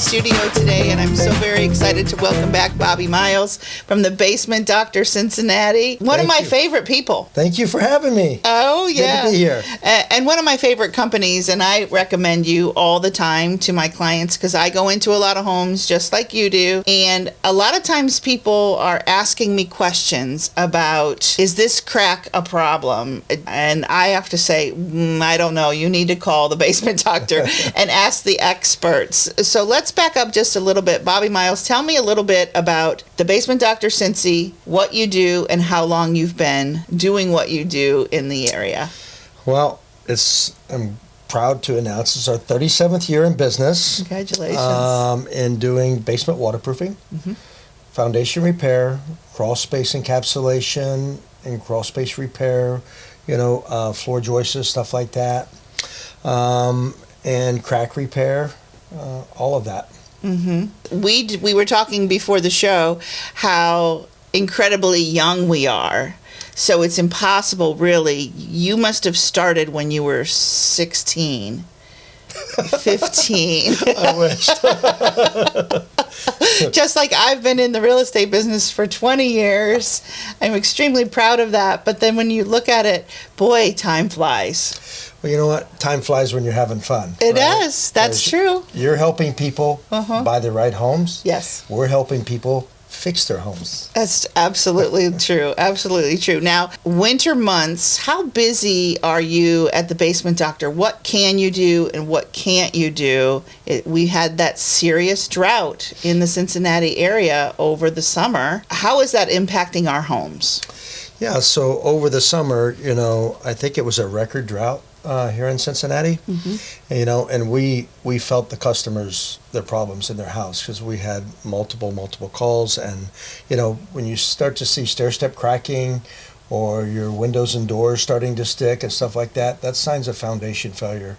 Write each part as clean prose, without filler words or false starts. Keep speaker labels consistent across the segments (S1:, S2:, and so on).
S1: studio today, and I'm so very excited to welcome back Bobby Miles from the Basement Doctor Cincinnati. One of my favorite people.
S2: Thank you for having me.
S1: Oh, yeah.
S2: Good to be here.
S1: And one of my favorite companies, and I recommend you all the time to my clients because I go into a lot of homes just like you do. And a lot of times people are asking me questions about, is this crack a problem? And I have to say, I don't know. You need to call the Basement Doctor and ask the experts. So let's back up just a little bit. Bobby Miles, tell me a little bit about the Basement Doctor Cincy, what you do, and how long you've been doing what you do in the area.
S2: Well, I'm proud to announce it's our 37th year in business.
S1: Congratulations.
S2: In doing basement waterproofing, foundation repair, crawl space encapsulation, and crawl space repair, floor joists, stuff like that, and crack repair, all of that.
S1: We were talking before the show how incredibly young we are. So it's impossible, really. You must have started when you were 16, 15.
S2: I wish.
S1: Just like I've been in the real estate business for 20 years. I'm extremely proud of that. But then when you look at it, boy, time flies.
S2: Well, you know what? Time flies when you're having fun.
S1: It does. That's true.
S2: You're helping people buy the right homes.
S1: Yes.
S2: We're helping people fix their homes.
S1: That's absolutely true. Absolutely true. Now, winter months, how busy are you at the Basement Doctor? What can you do and what can't you do? We had that serious drought in the Cincinnati area over the summer. How is that impacting our homes?
S2: Yeah, so over the summer, I think it was a record drought here in Cincinnati, and we felt the customers, their problems in their house because we had multiple calls, and when you start to see stair step cracking or your windows and doors starting to stick and stuff like that, that's signs of foundation failure.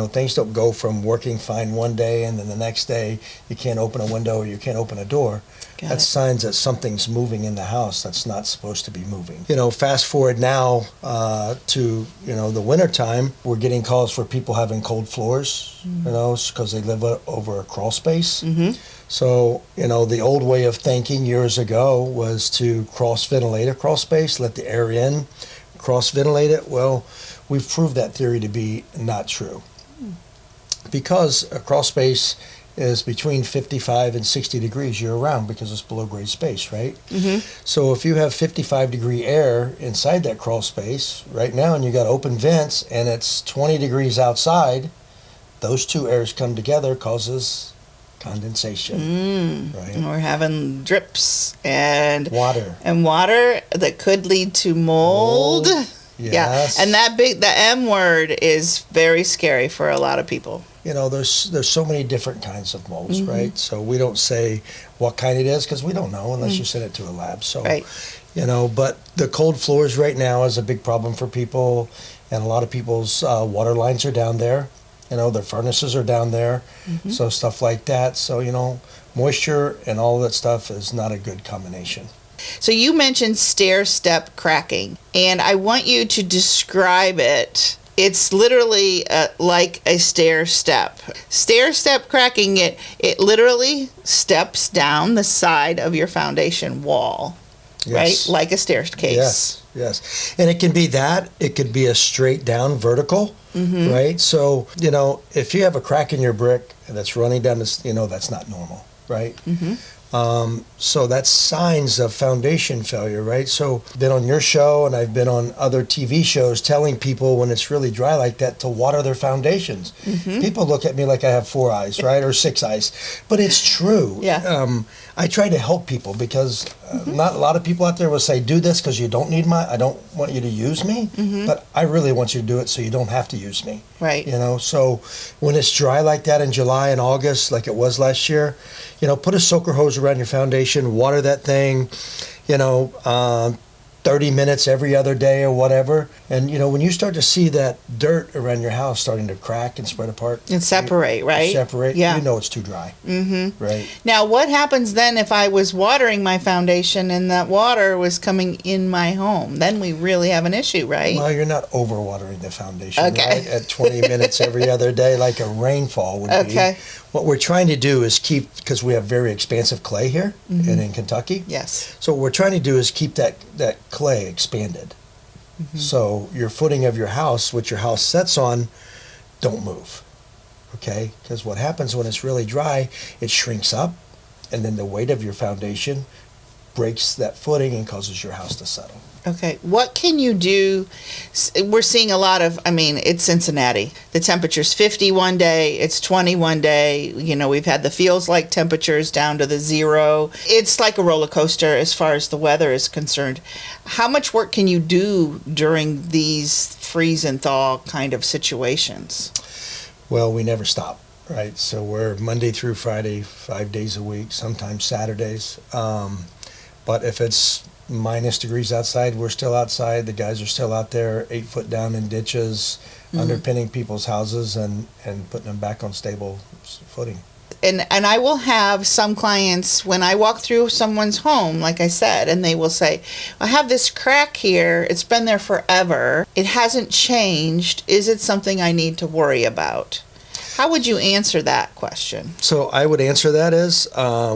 S2: Things don't go from working fine one day and then the next day you can't open a window or you can't open a door. That's signs that something's moving in the house that's not supposed to be moving. Fast forward now to, the winter time, we're getting calls for people having cold floors, because they live over a crawl space. So, the old way of thinking years ago was to cross-ventilate a crawl space, let the air in, cross-ventilate it. Well, we've proved that theory to be not true. Because a crawl space is between 55 and 60 degrees year-round because it's below-grade space, right? So if you have 55-degree air inside that crawl space right now and you got open vents and it's 20 degrees outside, those two airs come together, causes condensation. Right?
S1: And we're having drips and
S2: water
S1: that could lead to mold.
S2: Yes.
S1: Yeah, and the M word is very scary for a lot of people.
S2: There's so many different kinds of molds, right? So we don't say what kind it is because we don't know unless you send it to a lab. So, but the cold floors right now is a big problem for people, and a lot of people's water lines are down there. Their furnaces are down there, so stuff like that. So, moisture and all that stuff is not a good combination.
S1: So you mentioned stair step cracking, and I want you to describe it. It's literally like a stair step. Stair step cracking, it literally steps down the side of your foundation wall, right? Like a staircase.
S2: Yes. And it can be that. It could be a straight down vertical, right? So, if you have a crack in your brick that's running down this, that's not normal, right? So that's signs of foundation failure, right? So I've been on your show and I've been on other TV shows telling people when it's really dry like that to water their foundations. People look at me like I have 4 eyes, right? Or 6 eyes. But it's true. I try to help people because not a lot of people out there will say, do this because you don't need I don't want you to use me, but I really want you to do it so you don't have to use me.
S1: Right.
S2: So when it's dry like that in July and August, like it was last year, put a soaker hose around your foundation, water that thing, 30 minutes every other day or whatever. And, when you start to see that dirt around your house starting to crack and spread apart.
S1: And separate, right?
S2: Separate.
S1: Yeah.
S2: You know it's too dry. Mm-hmm. Right.
S1: Now, what happens then if I was watering my foundation and that water was coming in my home? Then we really have an issue, right?
S2: Well, you're not overwatering the foundation,
S1: okay.
S2: right? At 20 minutes every other day like a rainfall would be.
S1: Okay.
S2: What we're trying to do is keep, because we have very expansive clay here and in Kentucky.
S1: Yes.
S2: So what we're trying to do is keep that clay expanded. So your footing of your house, which your house sets on, don't move. Okay? Because what happens when it's really dry, it shrinks up, and then the weight of your foundation breaks that footing and causes your house to settle.
S1: Okay. What can you do? We're seeing a lot of, it's Cincinnati. The temperature's 50 one day, it's 20 one day. We've had the feels like temperatures down to the 0. It's like a roller coaster as far as the weather is concerned. How much work can you do during these freeze and thaw kind of situations?
S2: Well, we never stop, right? So we're Monday through Friday, 5 days a week, sometimes Saturdays. But if it's minus degrees outside, we're still outside. The guys are still out there 8 foot down in ditches, underpinning people's houses and putting them back on stable footing.
S1: And I will have some clients, when I walk through someone's home, like I said, and they will say, I have this crack here. It's been there forever. It hasn't changed. Is it something I need to worry about? How would you answer that question?
S2: So I would answer that as,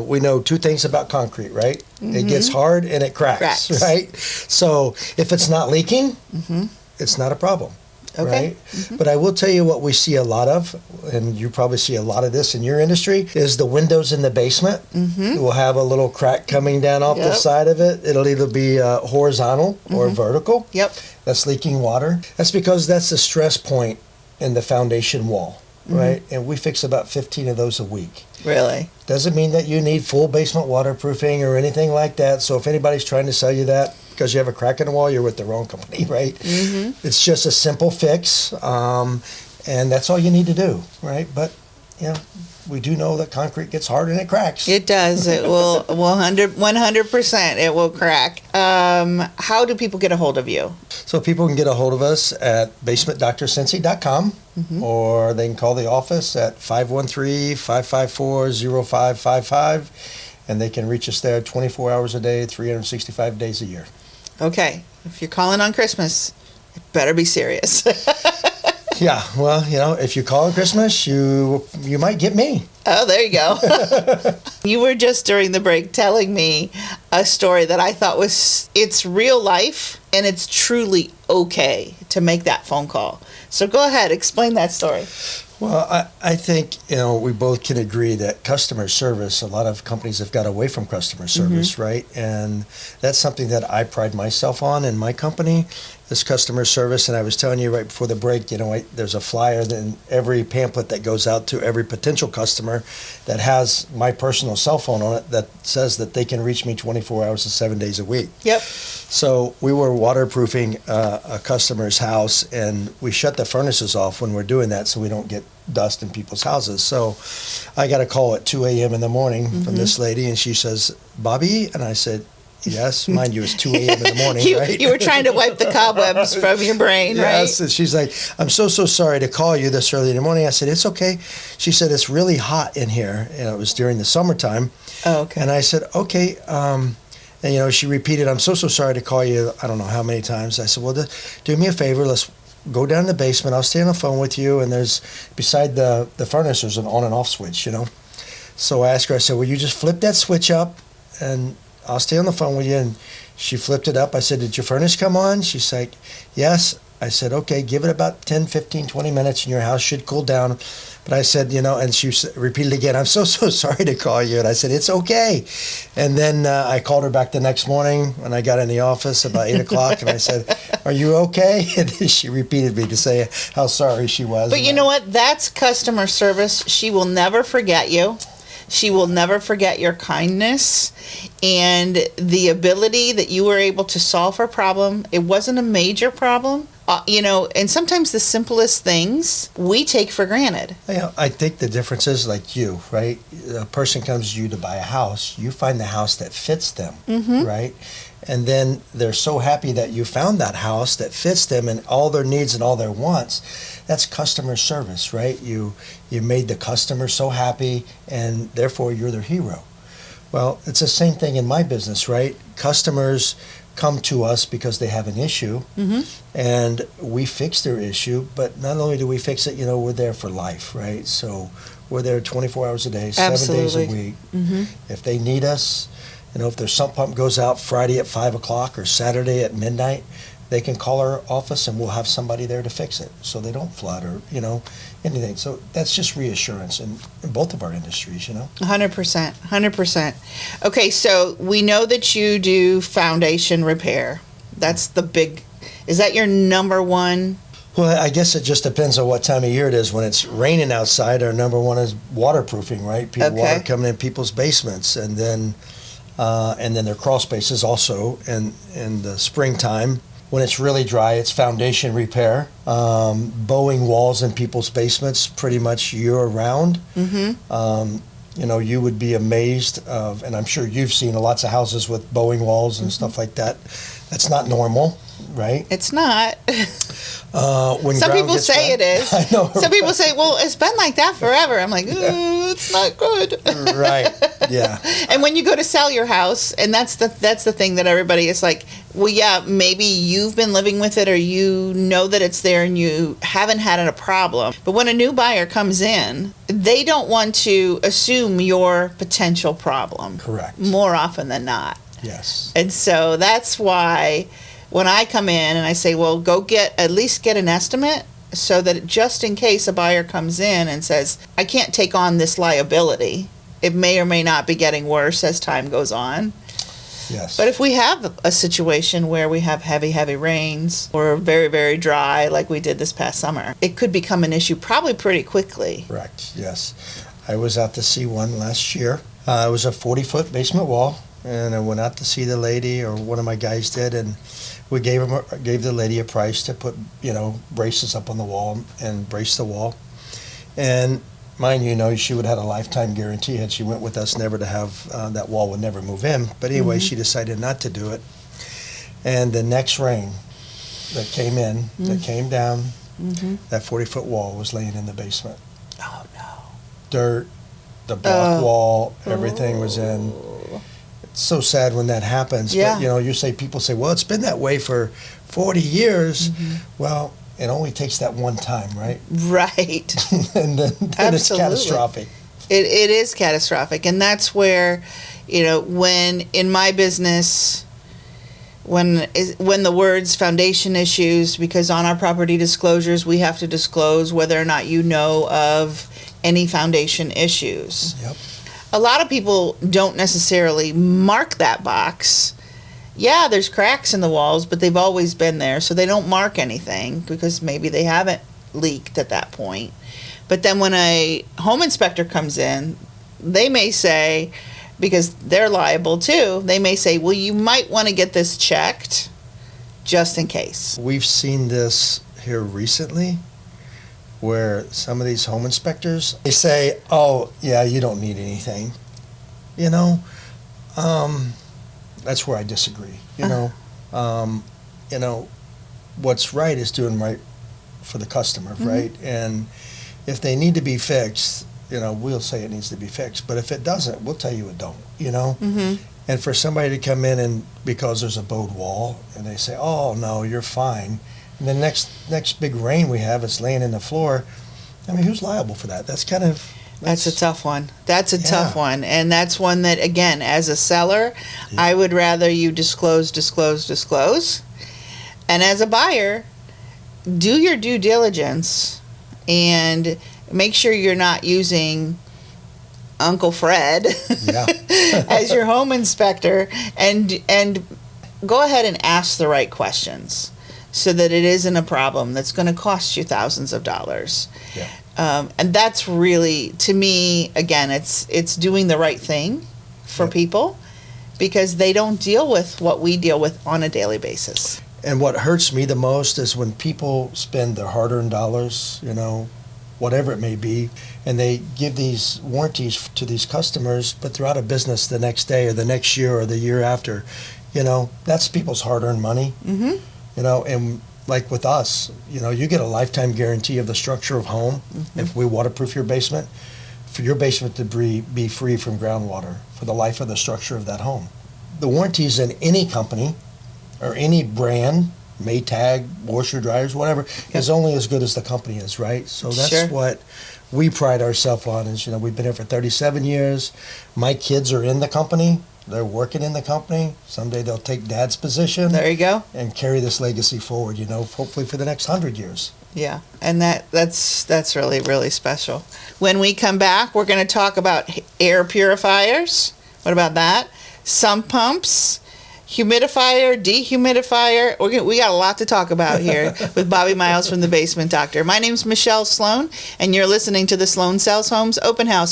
S2: we know 2 things about concrete, right? It gets hard and it cracks. Right? So if it's not leaking, it's not a problem.
S1: Okay.
S2: Right? But I will tell you what we see a lot of, and you probably see a lot of this in your industry, is the windows in the basement will have a little crack coming down off the side of it. It'll either be horizontal or vertical.
S1: Yep.
S2: That's leaking water. That's because that's the stress point in the foundation wall. Right? And we fix about 15 of those a week.
S1: Really?
S2: Doesn't mean that you need full basement waterproofing or anything like that. So if anybody's trying to sell you that because you have a crack in the wall, you're with the wrong company, right? It's just a simple fix, and that's all you need to do, right? But, we do know that concrete gets hard and it cracks.
S1: It does. It will 100% it will crack. How do people get a hold of you?
S2: So people can get a hold of us at basementdrcincy.com or they can call the office at 513-554-0555 and they can reach us there 24 hours a day, 365 days a year.
S1: Okay. If you're calling on Christmas, it better be serious.
S2: Yeah, well, if you call on Christmas, you might get me.
S1: Oh, there you go. You were just during the break telling me a story that I thought it's real life and it's truly okay to make that phone call. So go ahead, explain that story.
S2: Well, I think, we both can agree that customer service, a lot of companies have got away from customer service, right? And that's something that I pride myself on in my company, is customer service. And I was telling you right before the break, there's a flyer in every pamphlet that goes out to every potential customer that has my personal cell phone on it that says that they can reach me 24 hours and 7 days a week.
S1: Yep.
S2: So we were waterproofing a customer's house, and we shut the furnaces off when we're doing that so we don't get dust in people's houses. So I got a call at 2 a.m. in the morning from this lady, and she says, Bobby? And I said, yes, mind you, it's 2 a.m. in the morning, right?
S1: You were trying to wipe the cobwebs from your brain, right?
S2: Yes, and she's like, I'm so sorry to call you this early in the morning. I said, it's okay. She said, it's really hot in here. And it was during the summertime.
S1: Oh, okay.
S2: And I said, okay. And, she repeated, I'm so sorry to call you, I don't know how many times. I said, well, do me a favor. Let's go down to the basement. I'll stay on the phone with you. And there's, beside the furnace, there's an on and off switch, So I asked her, I said, will you just flip that switch up and I'll stay on the phone with you. And she flipped it up. I said, did your furnace come on? She's like, yes. I said, okay, give it about 10, 15, 20 minutes and your house should cool down. But I said, and she repeated again, I'm so sorry to call you. And I said, it's okay. And then I called her back the next morning when I got in the office about 8 o'clock. And I said, are you okay? And she repeated me to say how sorry she was.
S1: But you know what? That's customer service. She will never forget you. She will never forget your kindness and the ability that you were able to solve her problem. It wasn't a major problem. and sometimes the simplest things we take for granted.
S2: I think the difference is like you, right? A person comes to you to buy a house. You find the house that fits them, right? And then they're so happy that you found that house that fits them and all their needs and all their wants. That's customer service, right? You made the customer so happy, and therefore you're their hero. Well, it's the same thing in my business, right? Customers come to us because they have an issue, and we fix their issue. But not only do we fix it, we're there for life, right? So we're there 24 hours a day, 7 days a week. If they need us, if their sump pump goes out Friday at 5 o'clock or Saturday at midnight, they can call our office and we'll have somebody there to fix it so they don't flood or, anything. So that's just reassurance in both of our industries,
S1: 100%. Okay, so we know that you do foundation repair. That's the big, is that your number one?
S2: Well, I guess it just depends on what time of year it is. When it's raining outside, our number one is waterproofing, right? Water coming in people's basements, and then their crawl spaces also in the springtime. When it's really dry, it's foundation repair, bowing walls in people's basements pretty much year-round. You would be amazed of, and I'm sure you've seen lots of houses with bowing walls and stuff like that. That's not normal, right?
S1: It's not.
S2: When
S1: some people say it is.
S2: I know.
S1: Some people say, well, it's been like that forever. I'm like, it's not good.
S2: Right, yeah.
S1: And when you go to sell your house, and that's the thing that everybody is like, well, yeah, maybe you've been living with it or you know that it's there and you haven't had a problem. But when a new buyer comes in, they don't want to assume your potential problem.
S2: Correct.
S1: More often than not.
S2: Yes.
S1: And so that's why when I come in and I say, well, at least get an estimate so that just in case a buyer comes in and says, I can't take on this liability, it may or may not be getting worse as time goes on.
S2: Yes.
S1: But if we have a situation where we have heavy, heavy rains or very, very dry like we did this past summer, it could become an issue probably pretty quickly.
S2: Correct, yes. I was out to see one last year. It was a 40-foot basement wall, and I went out to see the lady, or one of my guys did, and we gave the lady a price to put, braces up on the wall and brace the wall. And mind you, she would have had a lifetime guarantee had she went with us, never to have, that wall would never move in. But anyway, she decided not to do it. And the next rain that came in, that came down, that 40-foot wall was laying in the basement.
S1: Oh, no.
S2: Dirt, the block wall, everything was in. It's so sad when that happens.
S1: Yeah.
S2: But, people say, well, it's been that way for 40 years. Well, it only takes that one time, right?
S1: Right.
S2: and then it's catastrophic.
S1: It is catastrophic. And that's where, when in my business, when the words foundation issues, because on our property disclosures, we have to disclose whether or not you know of any foundation issues.
S2: Yep.
S1: A lot of people don't necessarily mark that box. Yeah, there's cracks in the walls, but they've always been there, so they don't mark anything because maybe they haven't leaked at that point. But then when a home inspector comes in, they may say, because they're liable too, they may say, well, you might want to get this checked just in case.
S2: We've seen this here recently where some of these home inspectors, they say, oh, yeah, you don't need anything. That's where I disagree. What's right is doing right for the customer, right? And if they need to be fixed, we'll say it needs to be fixed. But if it doesn't, we'll tell you it don't, And for somebody to come in and because there's a bowed wall and they say, oh, no, you're fine. And the next big rain we have is laying in the floor. I mean, who's liable for that? That's
S1: a tough one. That's a tough one. And that's one that, again, as a seller, I would rather you disclose. And as a buyer, do your due diligence and make sure you're not using Uncle Fred as your home inspector, and go ahead and ask the right questions so that it isn't a problem that's going to cost you thousands of dollars. And that's really, to me, again, it's doing the right thing for people because they don't deal with what we deal with on a daily basis.
S2: And what hurts me the most is when people spend their hard-earned dollars, whatever it may be, and they give these warranties to these customers, but they're out of business the next day or the next year or the year after. That's people's hard-earned money.
S1: Mm-hmm.
S2: And like with us, you get a lifetime guarantee of the structure of home.
S1: Mm-hmm.
S2: If we waterproof your basement, for your basement to be free from groundwater for the life of the structure of that home. The warranties in any company or any brand, Maytag, washer, dryers, whatever, is only as good as the company is, right? So that's what we pride ourselves on is, we've been here for 37 years. My kids are in the company. They're working in the company. Someday they'll take dad's position.
S1: There you go.
S2: And carry this legacy forward, hopefully for the next 100 years.
S1: Yeah, and that's really, really special. When we come back, we're going to talk about air purifiers. What about that? Sump pumps, humidifier, dehumidifier. We got a lot to talk about here with Bobby Miles from The Basement Doctor. My name's Michelle Sloan, and you're listening to the Sloan Sells Homes Open House